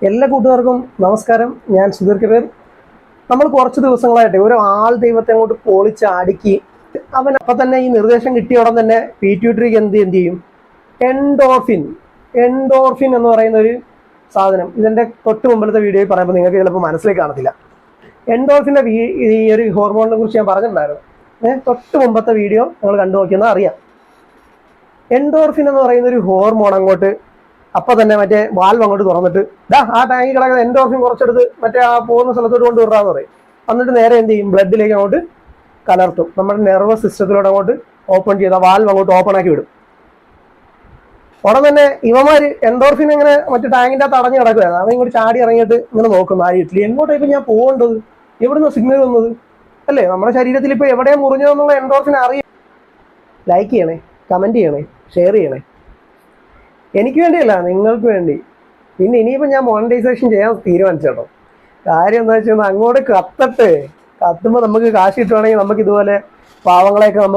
എല്ലാ കൂട്ടുകാർക്കും നമസ്കാരം. ഞാൻ സുധീർ കബീർ. നമ്മൾ കുറച്ച് ദിവസങ്ങളായിട്ട് ഒരു ആൾ ദൈവത്തെ അങ്ങോട്ട് പൊളിച്ച് അടുക്കി അവൻ അപ്പം തന്നെ ഈ നിർദ്ദേശം കിട്ടിയ ഉടൻ തന്നെ പീറ്റ്യൂട്ടറിക്ക് എന്ത് ചെയ്യും? എൻഡോർഫിൻ എൻഡോർഫിൻ എന്ന് പറയുന്ന ഒരു സാധനം, ഇതിൻ്റെ തൊട്ട് മുമ്പിലത്തെ വീഡിയോയിൽ പറയുമ്പോൾ നിങ്ങൾക്ക് ചിലപ്പോൾ മനസ്സിലേക്ക് കാണത്തില്ല. എൻഡോർഫിൻ്റെ ഈ ഒരു ഹോർമോണിനെ കുറിച്ച് ഞാൻ പറഞ്ഞിട്ടുണ്ടായിരുന്നു. തൊട്ട് മുമ്പത്തെ വീഡിയോ നിങ്ങൾ കണ്ടു നോക്കിയെന്നാൽ അറിയാം. എൻഡോർഫിൻ എന്ന് പറയുന്ന ഒരു ഹോർമോൺ അങ്ങോട്ട് അപ്പം തന്നെ മറ്റേ വാൽവ് അങ്ങോട്ട് തുറന്നിട്ട് ആ ടാങ്കിൽ കിടക്കുന്ന എൻഡോർഫിൻ കുറച്ചെടുത്ത് മറ്റേ ആ പോകുന്ന സ്ഥലത്തോട്ട് കൊണ്ട് വിടാന്ന് പറയും. എന്നിട്ട് നേരെ എന്ത് ചെയ്യും? ബ്ലഡിലേക്ക് അങ്ങോട്ട് കലർത്തും. നമ്മുടെ നെർവസ് സിസ്റ്റത്തിലോട്ട് അങ്ങോട്ട് ഓപ്പൺ ചെയ്ത വാൽവ് അങ്ങോട്ട് ഓപ്പൺ ആക്കി വിടും. ഉടൻ തന്നെ ഇവന്മാര് എൻഡോർഫിൻ ഇങ്ങനെ മറ്റേ ടാങ്കിൻ്റെ അകത്ത് അടഞ്ഞു കിടക്കുകയാണ്. അവൻ ഇങ്ങോട്ട് ചാടി ഇറങ്ങിയിട്ട് ഇങ്ങനെ നോക്കും ആ വീട്ടിൽ എങ്ങോട്ടാണ് ഇപ്പം ഞാൻ പോകേണ്ടത്, എവിടുന്ന സിഗ്നൽ വന്നത് അല്ലേ? നമ്മുടെ ശരീരത്തിൽ ഇപ്പോൾ എവിടെയാണ് മുറിഞ്ഞതെന്നുള്ള എൻഡോർഫിൻ അറിയാം. ലൈക്ക് ചെയ്യണേ, കമൻറ്റ് ചെയ്യണേ, ഷെയർ ചെയ്യണേ. എനിക്ക് വേണ്ടിയല്ല, നിങ്ങൾക്ക് വേണ്ടി. പിന്നെ ഇനിയിപ്പോൾ ഞാൻ മോണിറ്റൈസേഷൻ ചെയ്യാൻ തീരുമാനിച്ചു കേട്ടോ. കാര്യം എന്താ വെച്ചാൽ അങ്ങോട്ട് കത്തട്ടെ. കത്തുമ്പോൾ നമുക്ക് കാശ് കിട്ടുവാണെങ്കിൽ നമുക്ക് ഇതുപോലെ പാവങ്ങളെയൊക്കെ നമുക്ക്